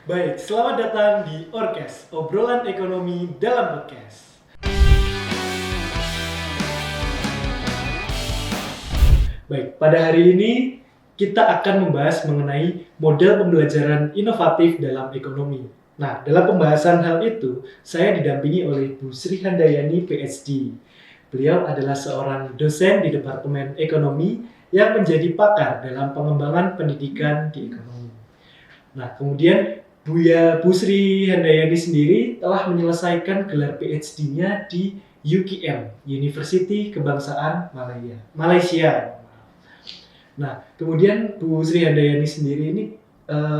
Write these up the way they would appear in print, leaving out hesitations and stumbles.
Baik, selamat datang di Orkes, obrolan ekonomi dalam podcast. Baik, pada hari ini kita akan membahas mengenai model pembelajaran inovatif dalam ekonomi. Nah, dalam pembahasan hal itu, saya didampingi oleh Bu Sri Handayani, PhD. Beliau adalah seorang dosen di Departemen Ekonomi yang menjadi pakar dalam pengembangan pendidikan di ekonomi. Nah, kemudian Bu Sri Handayani sendiri telah menyelesaikan gelar PhD-nya di UKM, University Kebangsaan Malaysia. Nah, kemudian Bu Sri Handayani sendiri ini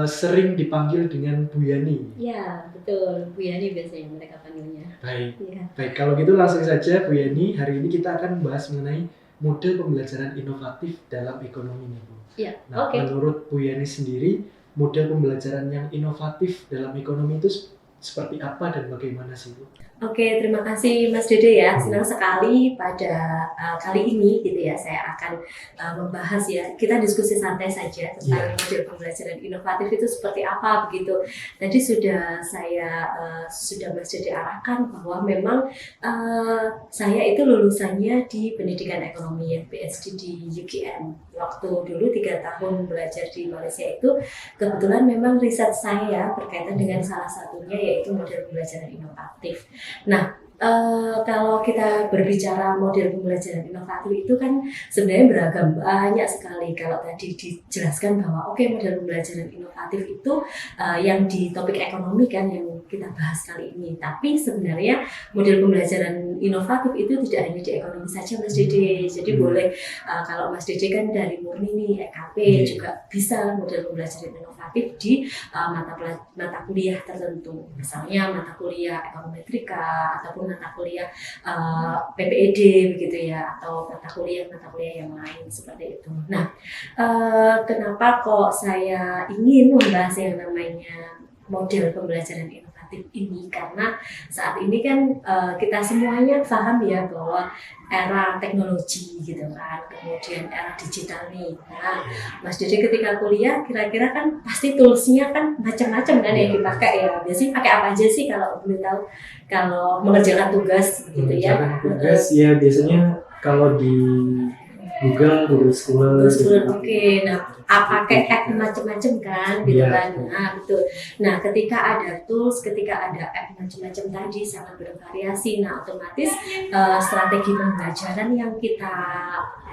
sering dipanggil dengan Bu Yani. Ya, betul. Bu Yani biasanya mereka panggilnya. Baik, Ya. baik. Kalau gitu langsung saja Bu Yani, hari ini kita akan membahas mengenai model pembelajaran inovatif dalam ekonomi nih, Bu. Ya, Nah, menurut Bu Yani sendiri, model pembelajaran yang inovatif dalam ekonomi itu seperti apa dan bagaimana sih, Bu? Oke, terima kasih Mas Dede ya. Senang sekali pada kali ini gitu ya saya akan membahas ya. Kita diskusi santai saja tentang model pembelajaran inovatif itu seperti apa begitu. Tadi sudah Mas Dede arahkan bahwa memang saya itu lulusannya di pendidikan ekonomi ya, PhD di UKM. Waktu dulu 3 tahun belajar di Malaysia itu kebetulan memang riset saya berkaitan dengan salah satunya yaitu model pembelajaran inovatif. Nah, kalau kita berbicara model pembelajaran inovatif itu kan sebenarnya beragam, banyak sekali. Kalau tadi dijelaskan bahwa model pembelajaran inovatif itu yang di topik ekonomi kan yang kita bahas kali ini. Tapi sebenarnya model pembelajaran inovatif itu tidak hanya di ekonomi saja Mas Dede. Jadi boleh kalau Mas Dede kan dari murni nih EKP juga bisa model pembelajaran inovatif di mata kuliah tertentu. Misalnya mata kuliah ekonometrika ataupun mata kuliah PPED begitu ya, atau mata kuliah yang lain seperti itu. Nah, kenapa kok saya ingin membahas yang namanya model pembelajaran inovatif ini? Karena saat ini kan kita semuanya paham ya bahwa era teknologi gitu kan, kemudian era digital nih. Nah, Mas Dede ketika kuliah kira-kira kan pasti toolsnya kan macam-macam kan yang dipakai ya. Biasanya pakai apa aja sih kalau boleh tahu? Kalau mengerjakan tugas gitu ya. Mengerjakan tugas ya biasanya kalau di Google Scholar. Oke. Nah, pakai app macam-macam kan gitu kan. Nah, betul. Nah, ketika ada tools, ketika ada app macam-macam tadi sangat bervariasi. Nah, otomatis strategi pembelajaran yang kita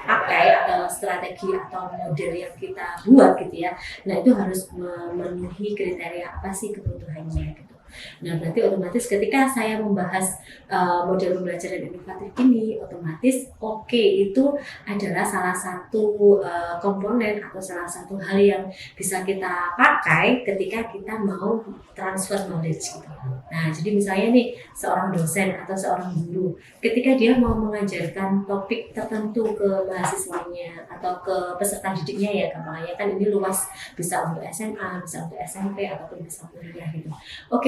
pakai atau strategi atau model yang kita buat gitu ya. Nah, itu harus memenuhi kriteria apa sih kebutuhannya gitu. Nah, berarti otomatis ketika saya membahas model pembelajaran inovatif ini, otomatis itu adalah salah satu komponen atau salah satu hal yang bisa kita pakai ketika kita mau transfer knowledge gitu. Nah, jadi misalnya nih seorang dosen atau seorang guru, ketika dia mau mengajarkan topik tertentu ke mahasiswanya atau ke peserta didiknya ya, gampangnya kan ini luas, bisa untuk SMA, bisa untuk SMP ataupun bisa kuliah gitu.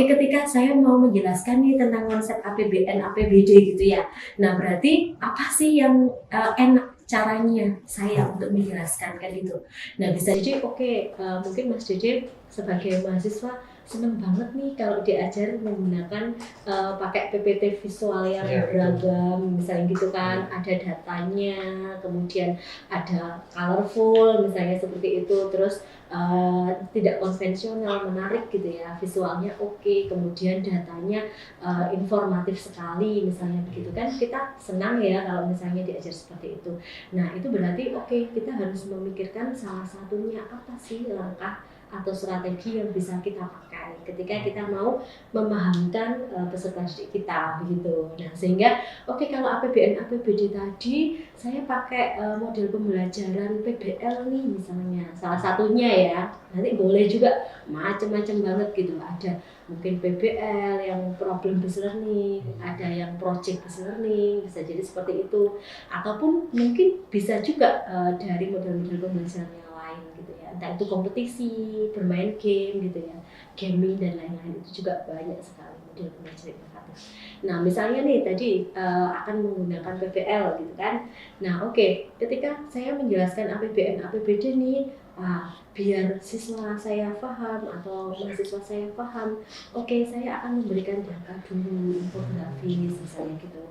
Ketika saya mau menjelaskan nih tentang konsep APBN, APBD gitu ya. Nah, berarti apa sih yang enak caranya saya untuk menjelaskan kan gitu. Nah, bisa jadi mungkin Mas Dede sebagai mahasiswa seneng banget nih kalau diajar menggunakan pakai PPT visual yang beragam, misalnya gitu kan, ada datanya, kemudian ada colorful misalnya seperti itu, terus tidak konvensional, menarik gitu ya, visualnya kemudian datanya informatif sekali misalnya begitu kan, kita senang ya kalau misalnya diajar seperti itu. Nah, itu berarti kita harus memikirkan salah satunya apa sih langkah atau strategi yang bisa kita pakai ketika kita mau memahamkan peserta didik kita begitu. Nah, sehingga kalau APBN APBD tadi saya pakai model pembelajaran PBL nih misalnya, salah satunya ya. Nanti boleh juga macam-macam banget gitu. Ada mungkin PBL yang problem based learning, ada yang project based learning, bisa jadi seperti itu. Ataupun mungkin bisa juga dari model-model pembelajaran yang lain gitu ya. Entah itu kompetisi, bermain game gitu ya, gaming dan lain-lain, itu juga banyak sekali model pembelajaran inovatif. Nah misalnya nih tadi akan menggunakan PBL gitu kan. Nah oke, ketika saya menjelaskan APBN, APBD nih, biar siswa saya paham atau mahasiswa saya paham, oke saya akan memberikan data dulu, infografis misalnya gitu.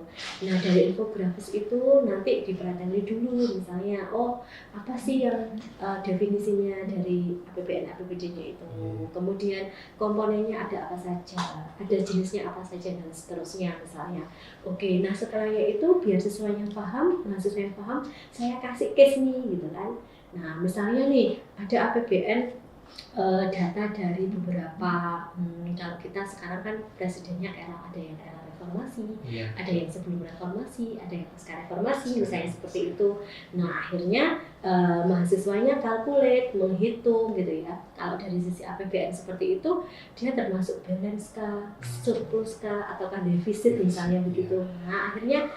Nah dari infografis itu nanti dipelajari dulu misalnya, oh apa sih yang definisinya dari APBN APBD-nya itu, kemudian komponennya ada apa saja, ada jenisnya apa saja dan seterusnya misalnya. Oke, nah setelahnya itu biar siswanya paham, mahasiswa yang paham, saya kasih case nih gitu kan. Nah misalnya nih ada APBN data dari beberapa, kalau kita sekarang kan presidennya ada yang era reformasi, ada yang sebelum reformasi, ada yang pasca reformasi misalnya seperti itu. Nah akhirnya mahasiswanya calculate, menghitung gitu ya, kalau dari sisi APBN seperti itu dia termasuk balance kah, surplus kah, ataukah defisit misalnya begitu. Nah akhirnya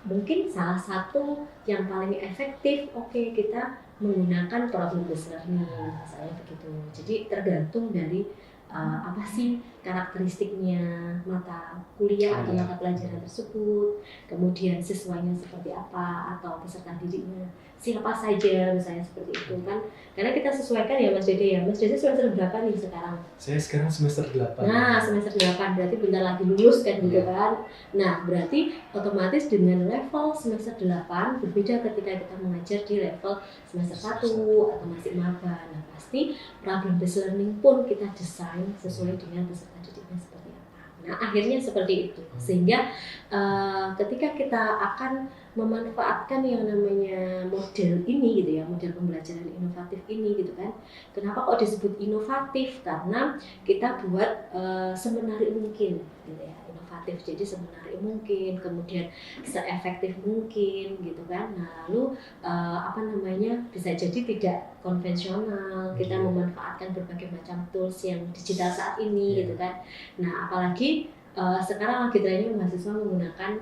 mungkin salah satu yang paling efektif, oke kita menggunakan problem based learning misalnya begitu. Jadi tergantung dari apa sih karakteristiknya mata kuliah atau mata pelajaran tersebut, kemudian siswanya seperti apa atau peserta didiknya siapa saja misalnya seperti itu kan. Karena kita sesuaikan ya Mas Dede ya. Mas Dede semester berapa nih sekarang? Saya sekarang semester 8. Nah semester 8 berarti bentar lagi lulus kan gitu kan. Nah berarti otomatis dengan level semester 8 berbeda ketika kita mengajar di level semester 1 atau masih maba. Nah pasti problem based learning pun kita desain sesuai dengan peserta didiknya seperti apa. Nah akhirnya seperti itu, sehingga ketika kita akan memanfaatkan yang namanya model ini gitu ya, model pembelajaran inovatif ini gitu kan. Kenapa kok disebut inovatif? Karena kita buat semenarik mungkin gitu ya, inovatif jadi semenarik mungkin, kemudian seefektif mungkin gitu kan. Nah lalu bisa jadi tidak konvensional, kita memanfaatkan berbagai macam tools yang digital saat ini gitu kan. Nah apalagi sekarang lagi trennya mahasiswa menggunakan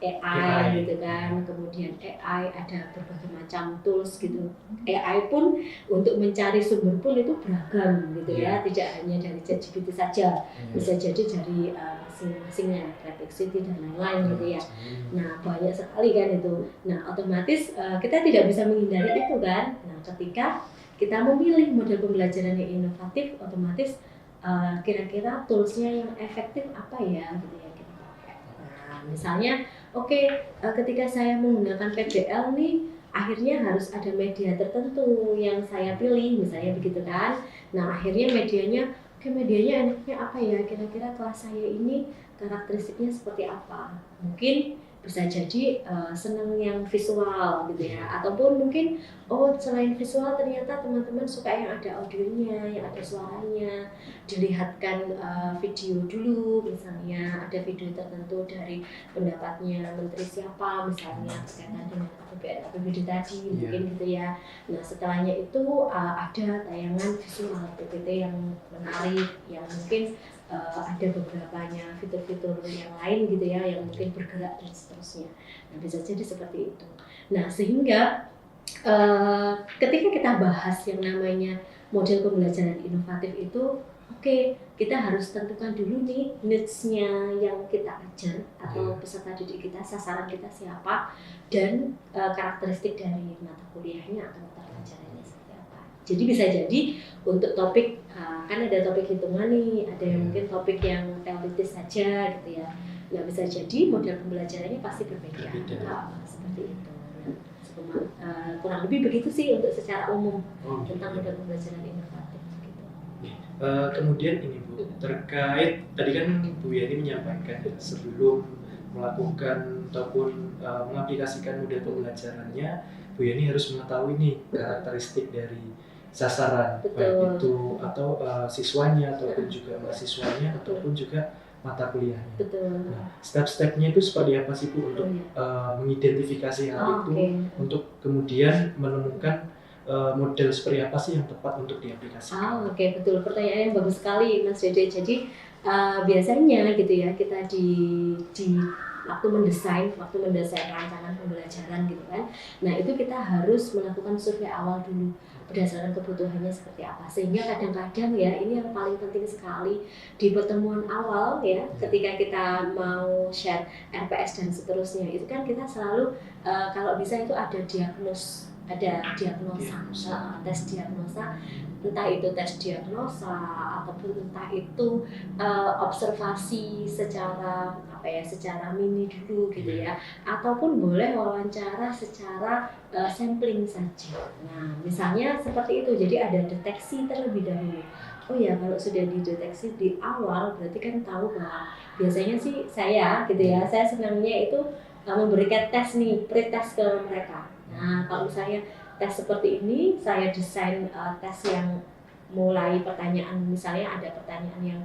AI gitu kan, kemudian AI ada berbagai macam tools gitu. AI pun untuk mencari sumber pun itu beragam gitu ya, tidak hanya dari ChatGPT saja, bisa jadi dari masing-masingnya, Perplexity dan lain-lain gitu ya. Nah banyak sekali kan itu. Nah otomatis kita tidak bisa menghindari itu kan. Nah ketika kita memilih model pembelajaran yang inovatif, otomatis kira-kira toolsnya yang efektif apa ya gitu ya kita pakai. Nah misalnya ketika saya menggunakan PBL nih, akhirnya harus ada media tertentu yang saya pilih misalnya begitu kan. Nah akhirnya medianya enaknya apa ya, kira-kira kelas saya ini karakteristiknya seperti apa. Mungkin bisa jadi senang yang visual gitu ya, ataupun mungkin selain visual ternyata teman-teman suka yang ada audionya, yang ada suaranya, dilihatkan video dulu misalnya, ada video tertentu dari pendapatnya menteri siapa misalnya berkaitan dengan APBN APBD tadi mungkin gitu ya. Nah setelahnya itu ada tayangan visual PPT yang menarik, yang mungkin ada beberapanya fitur-fitur yang lain gitu ya, yang mungkin bergerak dan seterusnya. Nah bisa jadi seperti itu. Nah sehingga ketika kita bahas yang namanya model pembelajaran inovatif itu, kita harus tentukan dulu nih needs-nya yang kita ajar atau peserta didik kita, sasaran kita siapa, dan karakteristik dari mata kuliahnya atau mata pelajarannya seperti apa. Jadi bisa jadi untuk topik, kan ada topik hitungan nih, ada yang mungkin topik yang teoritis saja gitu ya. Nah bisa jadi model pembelajarannya pasti berbeda. Seperti itu. Kurang lebih begitu sih untuk secara umum tentang model pembelajaran inovatif gitu. Kemudian ini Bu, terkait tadi kan Bu Yani menyampaikan sebelum melakukan ataupun mengaplikasikan model pembelajarannya, Bu Yani harus mengetahui nih karakteristik dari sasaran, baik itu atau siswanya ataupun juga mahasiswanya ataupun juga mata kuliahnya. Nah, step-stepnya itu seperti apa sih Bu untuk mengidentifikasi hal itu, untuk kemudian menemukan model seperti apa sih yang tepat untuk diaplikasikan? Betul. Pertanyaan yang bagus sekali Mas Dede. Jadi biasanya gitu ya, kita di waktu mendesain rancangan pembelajaran gitu kan. Nah itu kita harus melakukan survei awal dulu. berdasarkan kebutuhannya seperti apa. Sehingga kadang-kadang ya ini yang paling penting sekali di pertemuan awal ya, ketika kita mau share RPS dan seterusnya, itu kan kita selalu kalau bisa itu ada diagnosa, tes diagnosa, entah itu tes diagnosa ataupun entah itu observasi secara secara mini dulu gitu ya, ataupun boleh wawancara secara sampling saja. Nah, misalnya seperti itu, jadi ada deteksi terlebih dahulu. Oh ya, kalau sudah dideteksi di awal, berarti kan tahu bahwa biasanya sih saya gitu ya, saya senangnya itu memberikan tes nih, pre-tes ke mereka. Nah, kalau misalnya tes seperti ini, saya desain tes yang mulai pertanyaan, misalnya ada pertanyaan yang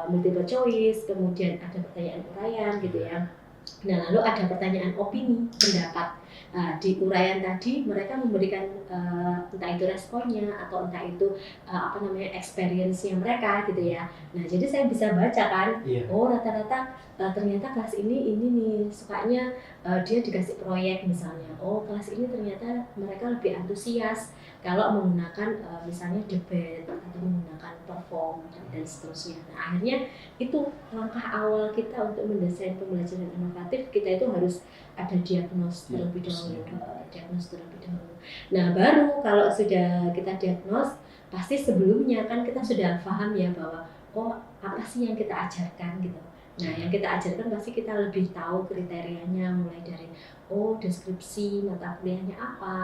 multiple choice, kemudian ada pertanyaan uraian gitu ya. Nah, lalu ada pertanyaan opini, pendapat. Di uraian tadi mereka memberikan entah itu responnya atau entah itu experience-nya mereka gitu ya. Nah, jadi saya bisa baca kan, oh rata-rata ternyata kelas ini nih sukanya dia dikasih proyek misalnya. Oh, kelas ini ternyata mereka lebih antusias kalau menggunakan misalnya debat atau menggunakan perform dan seterusnya. Nah, akhirnya itu langkah awal kita untuk mendesain pembelajaran inovatif, kita itu harus ada diagnos terlebih dahulu. Nah, baru kalau sudah kita diagnos, pasti sebelumnya kan kita sudah paham ya bahwa oh apa sih yang kita ajarkan gitu. Nah, yang kita ajarkan pasti kita lebih tahu kriterianya, mulai dari deskripsi mata kuliahnya apa,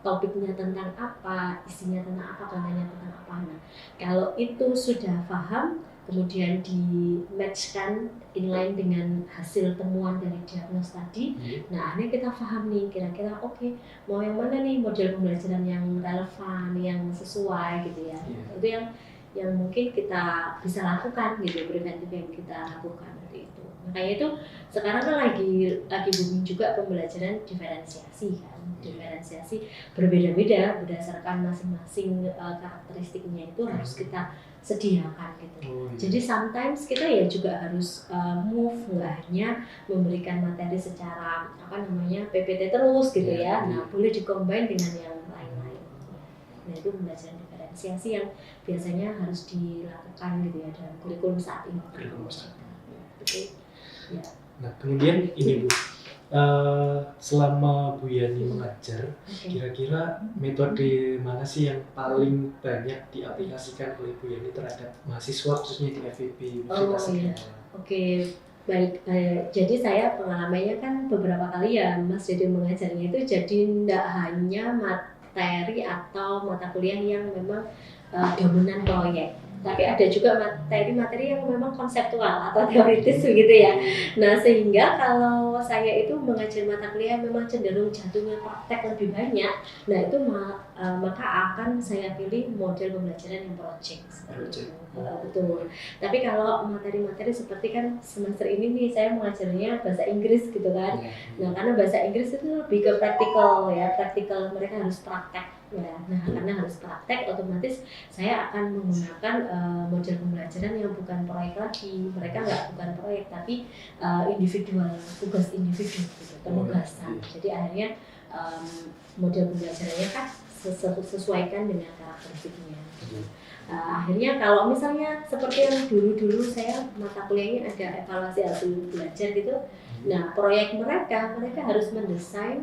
topiknya tentang apa, isinya tentang apa, kontennya tentang apa. Nah, kalau itu sudah paham, kemudian di-matchkan inline dengan hasil temuan dari diagnos tadi, nah akhirnya kita paham nih kira-kira mau yang mana nih model pembelajaran yang relevan, yang sesuai gitu ya. Itu yang mungkin kita bisa lakukan gitu, preventif yang kita lakukan seperti itu. Makanya itu sekarang kan lagi booming juga pembelajaran diferensiasi kan. Diferensiasi berbeda-beda berdasarkan masing-masing karakteristiknya, itu harus kita sediakan gitu. Jadi sometimes kita ya juga harus move, nggak hanya memberikan materi secara PPT terus gitu ya. Nah, boleh dikombin dengan yang lain-lain. Nah, itu pembelajaran diferensiasi yang biasanya harus dilakukan gitu ya dalam kurikulum saat ini. Ya. Nah, kemudian ini Bu, selama Bu Yani mengajar, kira-kira metode mana sih yang paling banyak diaplikasikan oleh Bu Yani terhadap mahasiswa khususnya di FEB Universitas Segara? Baik, jadi saya pengalamannya kan beberapa kali ya Mas Dede mengajarnya itu, jadi tidak hanya materi atau mata kuliah yang memang dominan proyek, tapi ada juga materi-materi yang memang konseptual atau teoritis begitu ya. Nah, sehingga kalau saya itu mengajar mata kuliah memang cenderung jatuhnya praktek lebih banyak, nah itu maka akan saya pilih model pembelajaran yang project. Betul. Tapi kalau materi-materi seperti kan semester ini nih saya mengajarnya bahasa Inggris gitu kan. Nah, karena bahasa Inggris itu lebih ke praktikal ya, mereka harus praktek ya. Nah, karena harus praktek, otomatis saya akan menggunakan model pembelajaran yang bukan proyek lagi. Mereka bukan proyek tapi individual, tugas individu gitu, penugasan. Jadi akhirnya model pembelajarannya kan sesuaikan dengan karakteristiknya. Akhirnya kalau misalnya seperti yang dulu saya mata kuliahnya ada evaluasi hasil belajar gitu. Nah, proyek mereka harus mendesain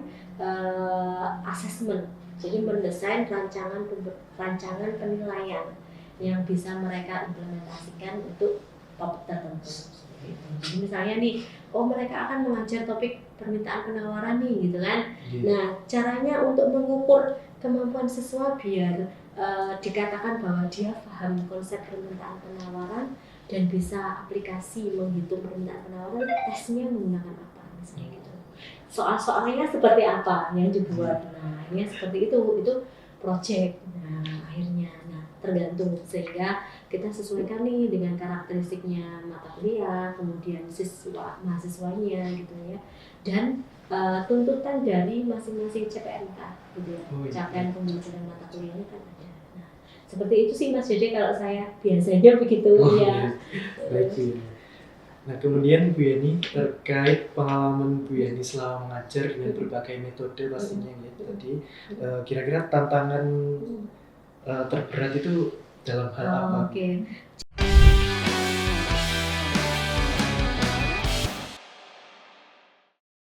asesmen. Jadi mendesain rancangan penilaian yang bisa mereka implementasikan untuk topik tertentu. Jadi misalnya nih, mereka akan mengajar topik permintaan penawaran nih gitu kan. Nah, caranya untuk mengukur kemampuan siswa biar dikatakan bahwa dia paham konsep permintaan penawaran dan bisa aplikasi menghitung permintaan penawaran, tesnya menggunakan apa misalnya gitu. Soal-soalnya seperti apa yang dibuat. Nah, akhirnya seperti itu project. Nah, akhirnya tergantung, sehingga kita sesuaikan nih dengan karakteristiknya mata kuliah, kemudian mahasiswanya gitu ya, dan tuntutan dari masing-masing CPMK gitu ya. Capaian pembelajaran mata kuliahnya kan ada. Nah, seperti itu sih Mas Dede kalau saya biasanya begitu ya. Baik. Nah, kemudian Bu Yani terkait pengalaman Bu Yani selama mengajar dengan berbagai metode pastinya ya tadi, kira-kira tantangan terberat itu dalam hal apa? Oke.